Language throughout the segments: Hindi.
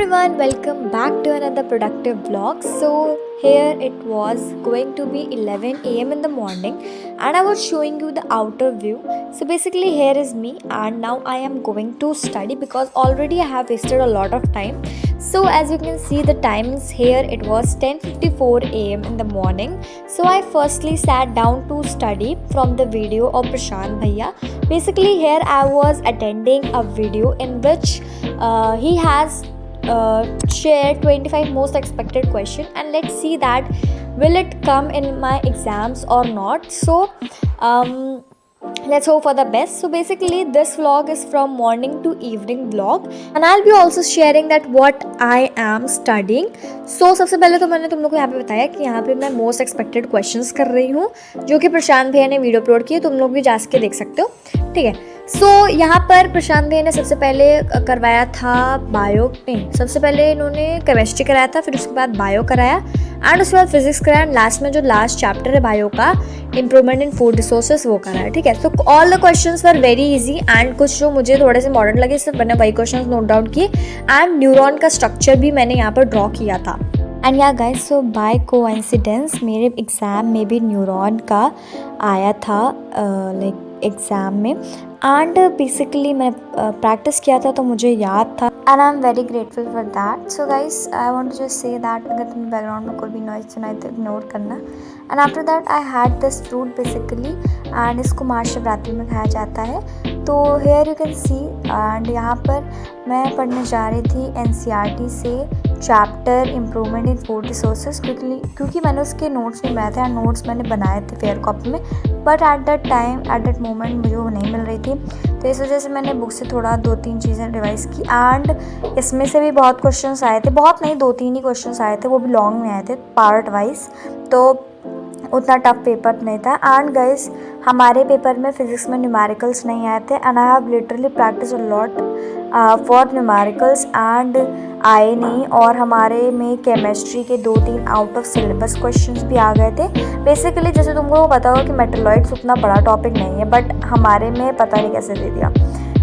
everyone, welcome back to another productive vlog. So here it was going to be 11 a.m. in the morning and I was showing you the outer view. So basically here is me and now I am going to study because already I have wasted a lot of time. So as you can see the timings here, it was 10:54 a.m. in the morning. So I firstly sat down to study from the video of Prashant Bhaiya. Basically here I was attending a video in which he has shared 25 most expected question, and let's see that will it come in my exams or not. So let's hope for the best. So basically this vlog is from morning to evening vlog and I'll be also sharing that what I am studying. So सबसे पहले तो मैंने तुम लोग को यहाँ पे बताया कि यहाँ पे मैं मोस्ट एक्सपेक्टेड क्वेश्चंस कर रही हूँ जो कि प्रशांत भैया ने वीडियो अपलोड की है, तुम लोग भी जा के देख सकते हो, ठीक है। सो यहाँ पर प्रशांत भैया ने सबसे पहले करवाया था बायो, नहीं सबसे पहले इन्होंने केमिस्ट्री कराया था, फिर उसके बाद बायो कराया एंड उसके बाद फिजिक्स कराया एंड लास्ट में जो लास्ट चैप्टर है बायो का इम्प्रूवमेंट इन फूड रिसोर्सेज वो कराया, ठीक है। So all the questions were very easy and कुछ जो मुझे थोड़े से मॉडर्न लगे सिर्फ मैंने वही क्वेश्चंस नोट डाउन किए एंड न्यूरॉन का स्ट्रक्चर भी मैंने यहाँ पर ड्रॉ किया था। And yeah guys, so by coincidence मेरे एग्ज़ाम में भी न्यूरॉन का आया था लाइक एग्ज़ाम में एंड बेसिकली मैं प्रैक्टिस किया था तो मुझे याद था and I am very grateful for that. So guys I want to just say that अगर तुम्हें बैकग्राउंड में कोई भी नॉइज सुनाई तो इग्नोर करना। And after that I had this fruit basically and इसको महाशिवरात्रि में खाया जाता है। तो here you can see and यहाँ पर मैं पढ़ने जा रही थी एनसीईआरटी से chapter improvement in food resources क्योंकि मैंने उसके नोट्स नहीं बनाए थे एंड नोट्स मैंने बनाए थे फेयर कॉपी में, बट एट दैट मोमेंट मुझे वो नहीं मिल रही थी, तो इस वजह से मैंने बुक से थोड़ा 2-3 चीज़ें रिवाइज़ की एंड इसमें से भी बहुत क्वेश्चंस आए थे, बहुत नहीं 2-3 ही क्वेश्चंस आए थे, वो भी लॉन्ग में आए थे पार्ट वाइज, तो उतना टफ पेपर नहीं था। एंड गाइस हमारे पेपर में फिजिक्स में न्यूमेरिकल्स नहीं आए थे and I have literally practice a lot for numericals and आए नहीं, और हमारे में केमिस्ट्री के 2-3 आउट ऑफ सिलेबस क्वेश्चंस भी आ गए थे। बेसिकली जैसे तुमको पता होगा कि मेटलॉइड्स उतना बड़ा टॉपिक नहीं है, बट हमारे में पता नहीं कैसे दे दिया।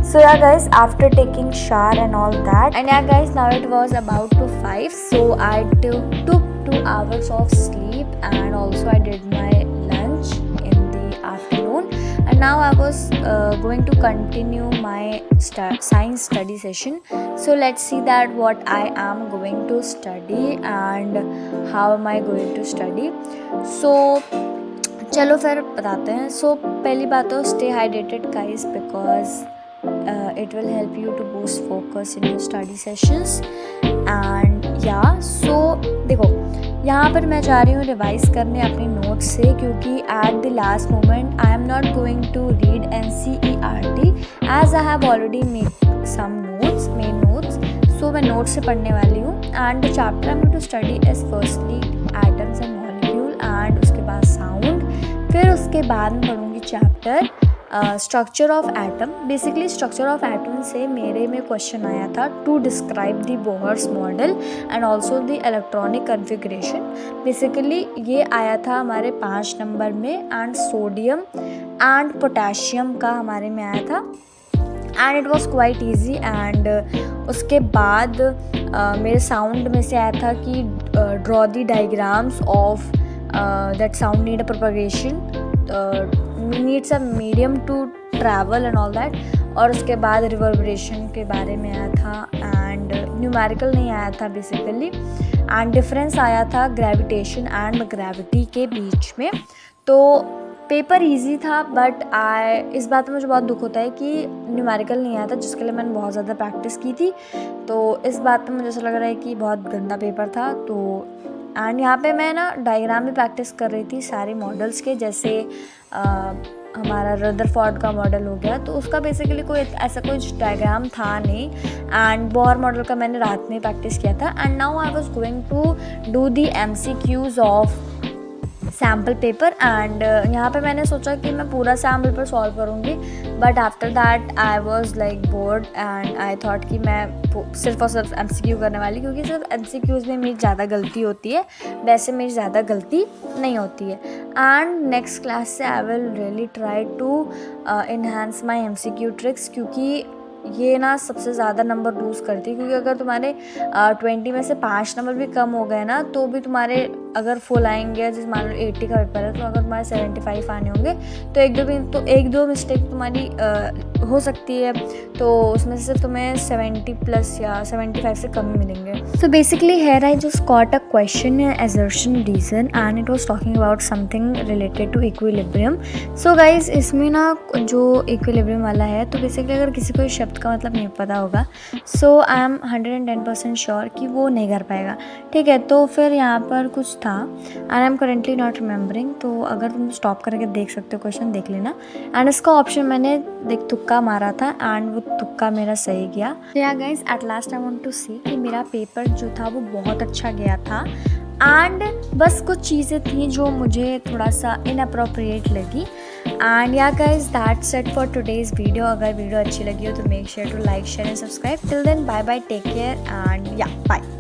So yeah guys, after taking shower and all that, and yeah guys, now it was about to 5, so I took 2 hours of sleep and also I did my lunch in the afternoon, and now I was going to continue my science study session. So let's see that what I am going to study and how am I going to study. So चलो फिर बताते हैं। सो पहली बात तो stay hydrated guys because it will help you to boost focus in your study sessions and yeah, so देखो यहाँ पर मैं जा रही हूँ रिवाइज़ करने अपनी नोट्स से, क्योंकि at the last moment I am not going to read NCERT as I have already made some notes, main notes, so मैं नोट्स से पढ़ने वाली हूँ and the chapter I am to study is firstly atoms and molecule एंड उसके बाद साउंड, फिर उसके बाद मैं पढ़ूँगी chapter structure of atom. Basically structure of atom से मेरे में क्वेश्चन आया था to describe the Bohr's model and also the electronic configuration. Basically ये आया था हमारे 5 नंबर में एंड सोडियम एंड पोटेशियम का हमारे में आया था and it was quite easy. And उसके बाद मेरे साउंड में से आया था कि draw the diagrams of that sound need a propagation, needs a medium to travel and all that, और उसके बाद रिवर्बरेशन के बारे में आया था एंड न्यूमेरिकल नहीं आया था बेसिकली, एंड डिफरेंस आया था ग्रेविटेशन एंड ग्रेविटी के बीच में। तो पेपर इजी था बट इस बात में मुझे बहुत दुख होता है कि न्यूमेरिकल नहीं आया था जिसके लिए मैंने बहुत ज़्यादा प्रैक्टिस की थी, तो इस बात में मुझे ऐसा लग रहा है कि बहुत गंदा पेपर था। तो एंड यहाँ पे मैं ना डायग्राम भी प्रैक्टिस कर रही थी सारे मॉडल्स के, जैसे हमारा रदरफोर्ड का मॉडल हो गया, तो उसका बेसिकली कोई ऐसा कुछ डायग्राम था नहीं एंड बोहर मॉडल का मैंने रात में प्रैक्टिस किया था। And now I was going to do the MCQs of sample paper and यहाँ पे मैंने सोचा कि मैं पूरा सैम्पल पेपर सॉल्व करूँगी, but after that I was like bored and I thought कि मैं सिर्फ और सिर्फ एमसीक्यू करने वाली, क्योंकि सिर्फ एमसीक्यूज़ में मेरी ज़्यादा गलती होती है, वैसे मेरी ज़्यादा गलती नहीं होती है। एंड नेक्स्ट क्लास से I will really try to enhance my MCQ tricks, क्योंकि ये ना सबसे ज़्यादा नंबर लूज़ करती है, क्योंकि अगर तुम्हारे 20 में से 5 नंबर भी कम हो गए ना तो भी तुम्हारे अगर फुल आएंगे, जैसे मान लो 80 का पेपर है तो अगर तुम्हारे 75 आने होंगे तो एक दो मिस्टेक तुम्हारी हो सकती है, तो उसमें से सिर्फ तुम्हें 70 प्लस या 75 से कम ही मिलेंगे। So basically here I just got a question assertion reason and it was talking about something related to equilibrium. So guys, इसमें ना जो equilibrium वाला है, तो बेसिकली अगर किसी को इस शब्द का मतलब नहीं पता होगा सो आई एम 110% श्योर कि वो नहीं कर पाएगा, ठीक है। तो फिर यहाँ पर कुछ था and I am currently not remembering, तो अगर तुम स्टॉप करके देख सकते हो क्वेश्चन देख लेना। एंड इसका ऑप्शन मैंने देख तुक्का मारा था एंड वो तुक्का मेरा सही गया। या guys at last I want to see कि मेरा पेपर जो था वो बहुत अच्छा गया था एंड बस कुछ चीज़ें थी जो मुझे थोड़ा सा इनअप्रोप्रिएट लगी। And yeah guys that's it for today's video. अगर वीडियो अच्छी लगी हो तो make sure to like share and subscribe. Till then bye bye, take care and yeah bye.